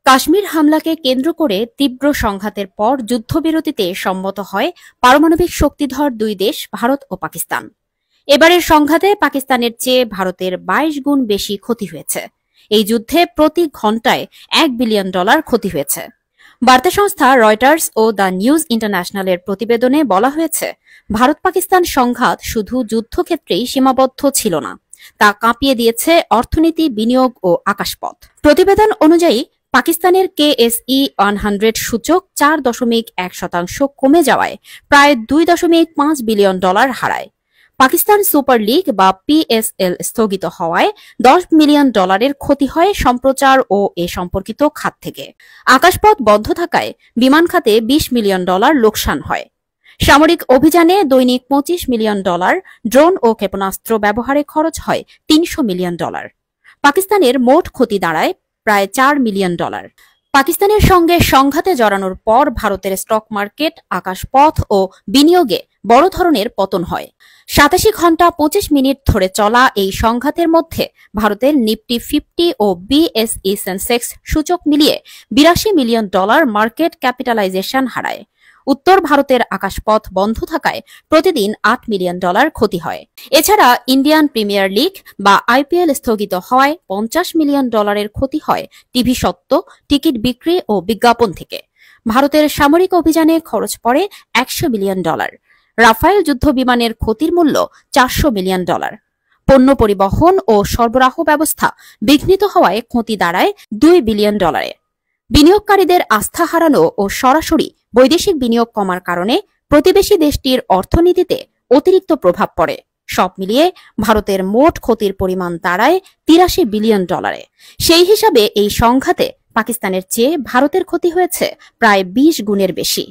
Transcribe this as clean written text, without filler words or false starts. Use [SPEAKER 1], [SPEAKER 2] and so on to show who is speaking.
[SPEAKER 1] কাশ্মীর হামলাকে কেন্দ্র করে তীব্র সংঘাতের পর যুদ্ধবিরতিতে সম্মত হয় পারমাণবিক শক্তিধর দুই দেশ ভারত ও পাকিস্তান। এবারের সংঘাতে পাকিস্তানের চেয়ে ভারতের ২২ গুণ বেশি ক্ষতি হয়েছে। এই যুদ্ধে প্রতি ঘণ্টায় $1 বিলিয়ন ক্ষতি হয়েছে। বার্তা সংস্থা রয়টার্স ও দ্য নিউজ ইন্টারন্যাশনালের প্রতিবেদনে বলা হয়েছে, ভারত পাকিস্তান সংঘাত শুধু যুদ্ধক্ষেত্রেই সীমাবদ্ধ ছিল না, তা কাঁপিয়ে দিয়েছে অর্থনীতি, বিনিয়োগ ও আকাশপথ। প্রতিবেদন অনুযায়ী পাকিস্তানের KSE 100 সূচক 4.1% কমে যাওয়ায় প্রায় $2.5 বিলিয়ন হারায়। পাকিস্তান সুপার লিগ বা PSL স্থগিত হওয়ায় $10 মিলিয়ন ক্ষতি হয় সম্প্রচার ও এ সম্পর্কিত খাত থেকে। আকাশপথ বন্ধ থাকায় বিমান খাতে $20 মিলিয়ন লোকসান হয়। সামরিক অভিযানে দৈনিক $25 মিলিয়ন, ড্রোন ও ক্ষেপণাস্ত্র ব্যবহারে খরচ হয় $300 মিলিয়ন। পাকিস্তানের মোট ক্ষতি দাঁড়ায় প্রায় $4 মিলিয়ন। পাকিস্তানের সঙ্গে সংঘাতে জড়ানোর পর ভারতের স্টক মার্কেট, আকাশপথ ও বিনিয়োগে বড় ধরনের পতন হয়। ৮৭ ঘণ্টা ২৫ মিনিট ধরে চলা এই সংঘাতের মধ্যে ভারতের নিফটি 50 ও BSE সেন্সেক্স সূচক মিলিয়ে $82 মিলিয়ন মার্কেট ক্যাপিটালাইজেশন হারায়। উত্তর ভারতের আকাশপথ বন্ধ থাকায় প্রতিদিন $8 মিলিয়ন ক্ষতি হয়। এছাড়া ইন্ডিয়ান প্রিমিয়ার লিগ বা IPL স্থগিত হওয়ায় $50 মিলিয়ন ক্ষতি হয় টিভি সত্ত্ব, টিকিট বিক্রি ও বিজ্ঞাপন থেকে। ভারতের সামরিক অভিযানে খরচ পড়ে $100 মিলিয়ন। রাফায়েল যুদ্ধ বিমানের ক্ষতির মূল্য $400 মিলিয়ন। পণ্য পরিবহন ও সরবরাহ ব্যবস্থা বিঘ্নিত হওয়ায় ক্ষতি দাঁড়ায় $2 বিলিয়ন। বিনিয়োগকারীদের আস্থা হারানো ও সরাসরি বৈদেশিক বিনিয়োগ কমার কারণে প্রতিবেশী দেশটির অর্থনীতিতে অতিরিক্ত প্রভাব পড়ে। সব মিলিয়ে ভারতের মোট ক্ষতির পরিমাণ দাঁড়ায় $83 বিলিয়ন। সেই হিসাবে এই সংঘাতে পাকিস্তানের চেয়ে ভারতের ক্ষতি হয়েছে প্রায় 20 গুণের বেশি।